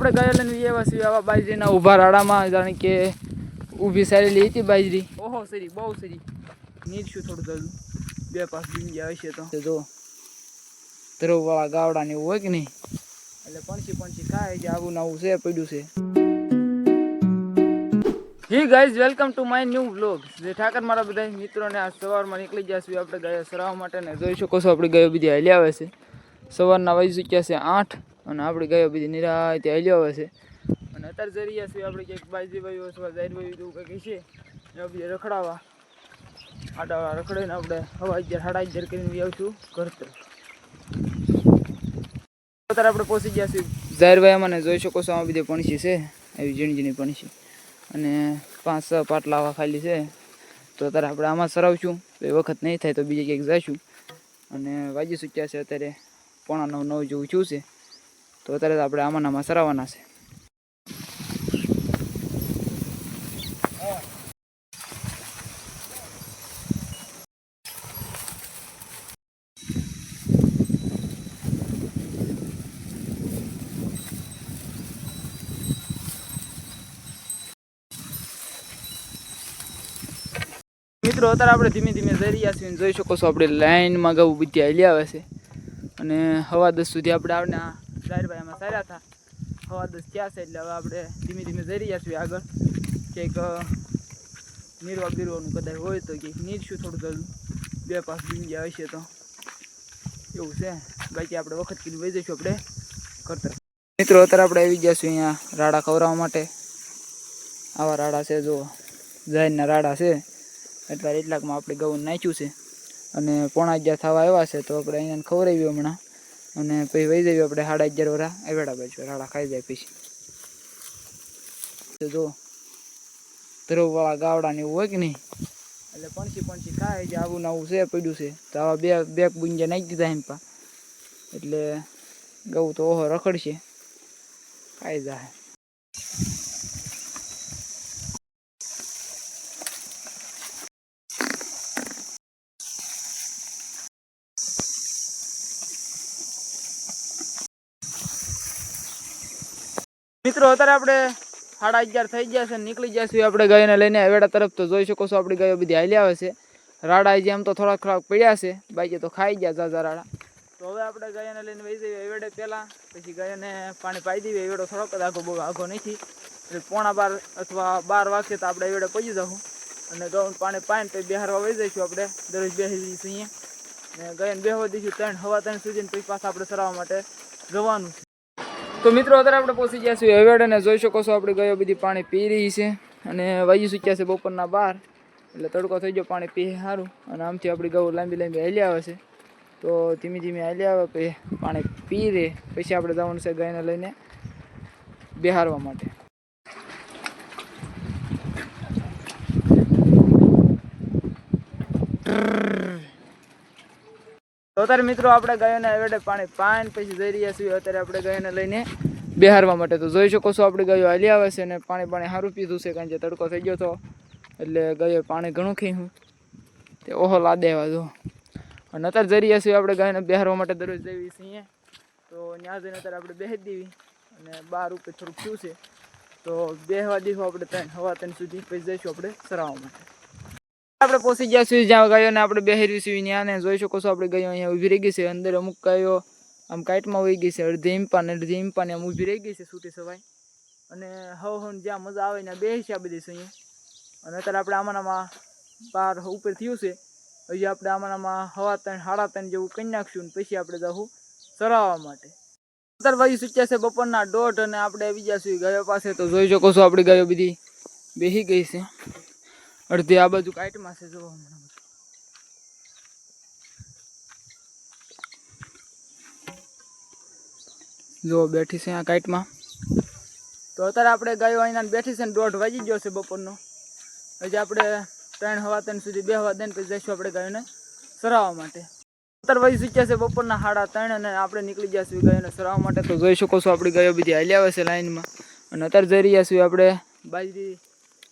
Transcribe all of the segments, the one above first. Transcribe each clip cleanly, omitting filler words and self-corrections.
આપણે ગયા લઈને એવા છીએ આવા બાજરીના ઊભા રાડામાં જાણે કે ઊભી સારેલી હતી બાજરી. ઓહો સરી બહુ સરી નીરશું થોડું જલ્દી 2-5 બીંજા હશે તો જો ધ્રોવાળા ગાવડા ને એવું હોય કે નહીં એટલે પંછી ખાય કે આવું નવું છે પડ્યું છે. Hi guys welcome to my new vlog. જે ઠાકર મારા બધા મિત્રોને આ સવારમાં નીકળી ગયા છીએ આપણે ગયા સરાવા માટે ને જોઈ શકો છો આપણે ગયો બધી હાલ્યા આવે છે. સવારના વાગી ચૂક્યા છે 8 અને આપણે ગયો બધી નિરાતે હાલ્યા આવે છે. અને અત્યારે જઈ રહ્યા છીએ આપણે ક્યાંક બાજરી વાયુ અથવા જાહેર વાયુ એવું કંઈક છે એવા બધી રખડાવા આડા રખડાઈને આપણે 11:30 કરીને આવશું ઘર તરફ. અત્યારે આપણે પહોંચી ગયા છીએ જાહેર વાયામાં ને જોઈ શકો છો આમાં બધી પણસી છે એવી ઝીણી પણસી અને 5-6 પાટલા આવા ખાલી છે. તો અત્યારે આપણે આમાં સરાવશું તો એ વખત નહીં થાય તો બીજે ક્યાંક જઈશું. અને વાગી ચૂક્યા છે અત્યારે 8:45 જેવું થયું છે. તો અત્યારે આપણે આમાં સરાવવાના છે. મિત્રો અત્યારે આપણે ધીમે ધીમે જઈ રહ્યા છીએ. જોઈ શકો છો આપણે લાઈનમાં ઘઉં બધી હાલી આવે છે અને 10:15 સુધી આપણે આવને જાહેરભાઈમાં સાર્યા હતા. 10:15 થયા છે એટલે હવે આપણે ધીમે ધીમે જઈ રહ્યા છીએ આગળ. કંઈક નીરવા બીરવાનું કદાચ હોય તો કંઈક નીરશું થોડું જલ્દી 2-5 બીંજા હશે તો એવું છે. બાકી આપણે વખત કીધું વહી જઈશું આપણે ઘર તરફ. મિત્રો અત્યારે આપણે આવી ગયા છીએ અહીંયા રાડા ખવડાવવા માટે. આવા રાડા છે જો જાહેરના રાડા છે. એટલાકમાં આપણે ઘઉં નાખ્યું છે અને 11:30 થવા આવ્યા છે તો આપણે અહીંયા ખવડાવ્યું હમણાં અને પછી વહી જઈએ આપણે 11:30 વાળા એવેડા બાજુ રાડા ખાઈ જાય પછી જો ધ્રોવાળા ગાવડા ને એવું હોય કે નહીં એટલે પંછી ખાય કે આવું નવું છે પડ્યું છે. તો આવા બે બુંજા નાખી દીધા એમ પા એટલે ઘઉં તો ઓહો રખડશે ખાઈ જાય. મિત્રો અત્યારે આપણે 11:30 થઈ ગયા છે નીકળી ગયા છીએ આપણે ગાયને લઈને એવેડા તરફ. તો જોઈ શકો છો આપણી ગાયો બધી હાલી આવે છે. રાડા જે આમ તો થોડાક પડ્યા છે બાકી તો ખાઈ ગયા ઝાઝા રાડા. તો હવે આપણે ગાયને લઈને વહી જઈએ એવેડે પહેલાં પછી ગાયને પાણી પાઈ દઈએ. એવેડો થોડોક જ બહુ આઘો નથી એટલે 11:15 અથવા 12 વાગે તો આપણે એવેડે પહોંચી જશું અને ગાયને પાણી પાઈને પછી બેહારવા વહી જઈશું. આપણે દરરોજ બેસી જઈશું અહીંયા ને ગાયને બેહવા દઈશું 3-3 સુધી ને પછી પાછા આપણે ચરાવવા માટે જવાનું છે. તો મિત્રો અત્યારે આપણે પહોંચી ગયા છીએ હવેડ અને જોઈ શકો છો આપણે ગાયો બધી પાણી પી રહી છે અને વાગી ચૂક્યા છે બપોરના 12 એટલે તડકો થઈ ગયો પાણી પી સારું. અને આમથી આપણી ગાયો લાંબી હાલી આવે છે તો ધીમે ધીમે હાલી આવે પછી પાણી પી રહે પછી આપણે જવાનું છે ગાયને લઈને બેહારવા માટે. તો અત્યારે મિત્રો આપણે ગાયોને એવેડે પાણી પાઈને પછી જઈ રહ્યા છીએ અત્યારે આપણે ગાયોને લઈને બેહારવા માટે. તો જોઈ શકો છો આપણે ગાયો હાલી આવે છે અને પાણી સારું પીધું છે કારણ કે તડકો થઈ ગયો હતો એટલે ગાયો પાણી ઘણું ખીયું તે ઓહો લાદે એવા જો. અને અત્યારે જઈ રહ્યા છીએ આપણે ગાયોને બેહારવા માટે દરરોજ જઈએ છીએ તો ત્યાં જઈને અત્યારે આપણે બેસી દેવી અને 12 ઉપર થોડુંક થયું છે તો બેહવા દીધું આપણે 3-3 સુધી પછી જઈશું આપણે ચરાવવા માટે. આપણે પહોંચી ગયા છીએ જ્યાં ગાયોને આપણે બેહારવી છીએ ત્યાં ને જોઈ શકો છો આપણે ગાયો અહીંયા ઊભી રહી ગઈ છે. અંદર અમુક ગાયો આમ કાઈટમાં વહી ગઈ છે અડધી ઇમ્પાને આમ ઊભી રહી ગઈ છે છૂટી સવાય અને હવે જ્યાં મજા આવે ત્યાં બેસી આ બધી છે અહીંયા. અને અત્યારે આપણે આમાંનામાં 12 ઉપર થયું છે હજી આપણે આમાંનામાં 3-3:30 જેવું કરી નાખશું ને પછી આપણે જવું ચરાવવા માટે. અત્યારે વાગી ચૂક્યા છે બપોરના 1:30 અને આપણે આવી ગયા છીએ ગાયો પાસે. તો જોઈ શકો છો આપણી ગાયો બધી બેસી ગઈ છે અડધી આ બાજુ કાઈટમાં છે જો હમણાં જો બેઠી છે આ કાઈટમાં. તો અત્યારે આપણે ગાયો અહીંયા બેઠી છે ને 1:30 વાગી ગયો છે બપોરનો. હજી આપણે 3-3:15 સુધી બેહવા દઈને પછી જઈશું આપણે ગાયોને ચરાવવા માટે. અત્યારે વાગી ચૂક્યા છે બપોરના 3:30 અને આપણે નીકળી ગયા છીએ ગાયોને ચરાવવા માટે. તો જોઈ શકો છો આપણી ગાયો બધી હાલી આવે છે લાઈનમાં અને અત્યારે જઈ રહ્યા છીએ આપણે બાજરી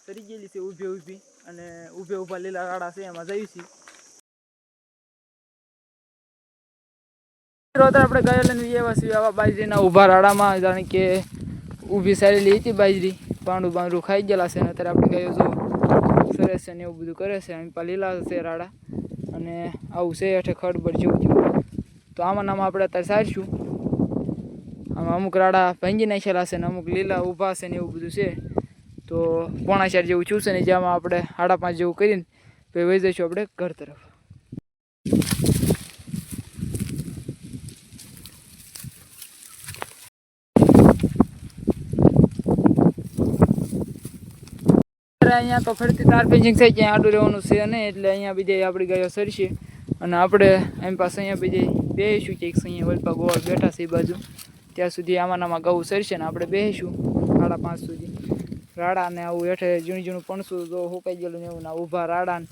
ચરી ગયેલી છે ઊભી અને ઊભા લીલા રાડા છે એમાં જઈએ છીએ. અત્યારે આપણે ગાયો લઈને એવા છીએ આવા બાજરીના ઊભા રાડામાં જાણે કે ઊભી સારેલી હતી બાજરી, પાંડું ખાઈ ગયેલા છે. અને અત્યારે આપણે ગાયો જો સરસ છે ને એવું બધું કરે છે. અહીં લીલા છે રાડા, અને આવું છે હેઠે ખડબડ જેવું જેવું. તો આમાં આપણે અત્યારે સારશું. આમાં અમુક રાડા ભાંગી નાખેલા છે ને અમુક લીલા ઊભા છે ને એવું બધું છે. તો 4:30 જેવું થયું છે ને, જેમાં આપણે 5:30 જેવું કરીને પછી વહી જઈશું આપણે ઘર તરફ. અહીંયા તો ફરીથી તાર ફેન્સિંગ છે, ક્યાં આડું રહેવાનું છે નહીં, એટલે અહીંયા બીજે આપણી ગાયો સરશે. અને આપણે એમ પાસે અહીંયા બીજે બેસીશું કે અહીંયા વલપા ગોળ બેઠા છે એ બાજુ, ત્યાં સુધી આમાં ગૌ સરશે ને આપણે બેસીશું 5:30 સુધી. રાડા ને આવું હેઠે ઝીણું પણસું જો સુકાઈ ગયેલું ને એવું ના ઊભા રાડા ને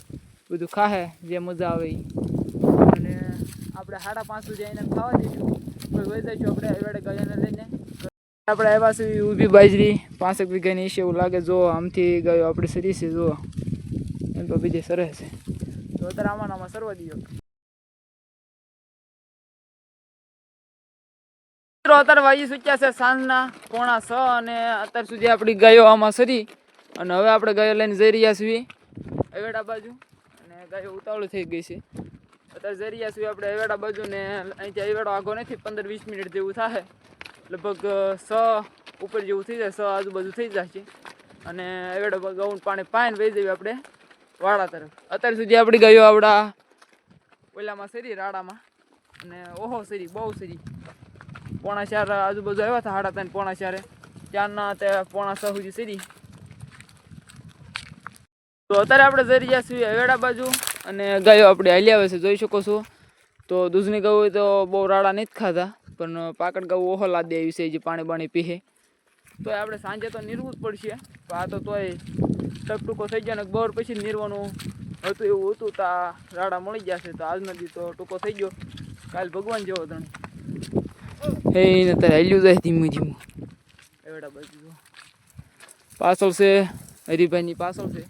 બધું ખાહે જે મજા આવે. અને આપણે 5:30 સુધી એને ખાવા દઈશું, પછી વહી જઈશું આપણે એવડે ગાયોને લઈને. આપણે આવ્યા છે ઊભી બાજરી 5 વીઘાની છે એવું લાગે. જો આમથી ગયો આપણે સરી છે, જો એમ તો બીજે સરે છે. તો અત્યારે આમાં સરવા દઈએ. અત્યારે વાગી ચૂક્યા છે સાંજના 5:45 અને અત્યાર સુધી આપણી ગાયો આમાં સરી. અને હવે આપણે ગાયો લઈને જઈ રહ્યા છીએ એવેડા બાજુ. અને ગાયો ઉતાવળ થઈ ગઈ છે, અત્યારે જઈ રહ્યા છીએ આપણે એવેડા બાજુ. ને અહીંથી એવેડો આગો નથી, 15-20 મિનિટ જેવું થાય, લગભગ 6 ઉપર જેવું થઈ જાય, 6 આજુબાજુ થઈ જશે. અને એવેડો ગૌણ પાણી પાઈને વહી જઈએ આપણે વાડા તરફ. અત્યાર સુધી આપણી ગાયો આવડા ઓલામાં સરી રાડામાં, અને ઓહો સરી બહુ સરી. 4:45 આજુબાજુ આવ્યા હતા, 3:30 4:45 ત્યારના તે 5:45 સુધી સરી. તો અત્યારે આપણે જઈ રહ્યા છીએ એવેડા બાજુ. અને ગાયો આપણે હાલી આવે છે, જોઈ શકો છો. તો દૂધની ગાયો તો બહુ રાડા નથી ખાતા, પણ પાકડ ગાવું ઓહો લાદી આવી છે, જે પાણી પીએ. તો આપણે સાંજે તો નીરવું જ પડશે. આ તો તોય ટૂંકો થઈ ગયો ને બપોર પછી નીરવાનું હતું એવું હતું, તો આ રાડા મળી ગયા છે. તો આજ નથી તો ટૂંકો થઈ ગયો, કાલ ભગવાન જેવો ધણ એને અત્યારે હાલ્યું જાય ધીમું. એવડા બાજુ પાછળ છે, હરિભાઈની પાછળ છે.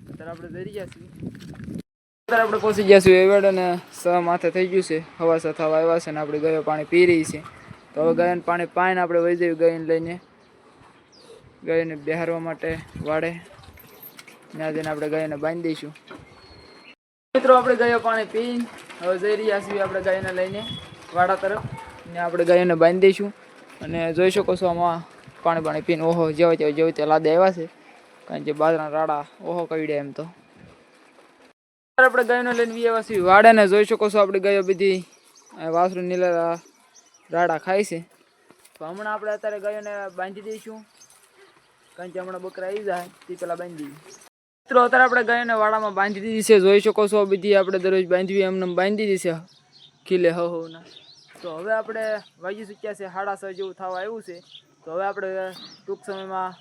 અત્યારે આપણે જઈ રહ્યા છીએ. અત્યારે આપણે પહોંચી ગયા છીએ એવડ, અને 6 માથે થઈ ગયું છે, હવા થવા આવ્યા છે. ને આપણે ગાયો પાણી પી રહી છે. તો હવે ગાયોને પાણી પાઈને આપણે વહી જઈએ ગાયોને લઈને, ગાયોને બેહારવા માટે વાડે. ત્યાં જઈને આપણે ગાયોને બાંધી દઈશું. મિત્રો આપણે ગાયો પાણી પીને હવે જઈ રહ્યા છીએ આપણે ગાયોને લઈને વાડા તરફ. ને આપણે ગાયોને બાંધી દઈશું. અને જોઈ શકો છો આમાં પાણી પીને ઓહો જેવા તે લાદે આવ્યા છે, કારણ કે બાજરાના રાડા ઓહો કવડ્યા. એમ તો આપણે ગાયોને લઈને આવ્યા છીએ વાડે, ને જોઈ શકો છો આપણી ગાયો બધી વાસરું નીલા રાડા ખાય છે. તો હમણાં આપણે અત્યારે ગાયોને બાંધી દઈશું, કારણ કે હમણાં બકરા આવી જાય તે પેલા બાંધી દઈએ. મિત્રો અત્યારે આપણે ગાયોને વાડામાં બાંધી દીધી છે, જોઈ શકો છો. બધી આપણે દરરોજ બાંધવી એમને બાંધી દીધી છે ખીલે હવના. તો હવે આપણે વાગી ચૂક્યા છે 6:30 જેવું થવા આવ્યું છે. તો હવે આપણે ટૂંક સમયમાં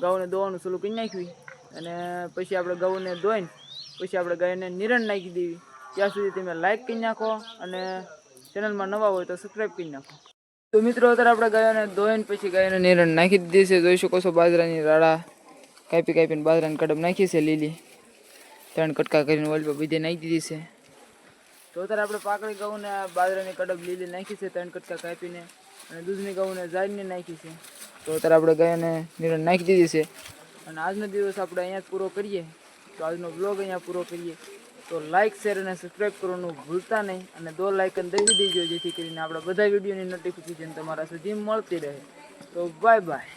ગાઉને દોવાનું ચાલુ કરી નાખ્યું, અને પછી આપણે ગાઉને ધોઈને પછી આપણે ગાયને નિરણ નાખી દેવી. ત્યાં સુધી તમે લાઈક કરી નાખો, અને ચેનલમાં નવા હોય તો સબસ્ક્રાઈબ કરી નાખો. તો મિત્રો અત્યારે આપણે ગાયોને ધોઈને પછી ગાયોને નિરણ નાખી દીધી છે. જોઈ શકો છો બાજરાની રાડા કાપીને બાજરાની કડબ નાખી છે લીલી, 3 કટકા કરીને ઓલ બીજે નાખી દીધી છે. તો અત્યારે આપણે પાકડી ઘઉંને બાજરાની કડબ લીલી નાખી છે, 3 કટકા કાપીને, અને દૂધની ઘઉંને જાળીને નાખી છે. તો અત્યારે આપણે ગાયોને નિરણ નાખી દીધી છે. અને આજનો દિવસ આપણે અહીંયા જ પૂરો કરીએ. તો આજનો બ્લોગ અહીંયા પૂરો કરીએ. તો લાઇક, શેર અને સબસ્ક્રાઈબ કરવાનું ભૂલતા નહીં, અને 2 લાઇકન દઈ દેજો, જેથી કરીને આપણા બધા વિડીયોની નોટિફિકેશન તમારા સુધી મળતી રહે. તો બાય બાય.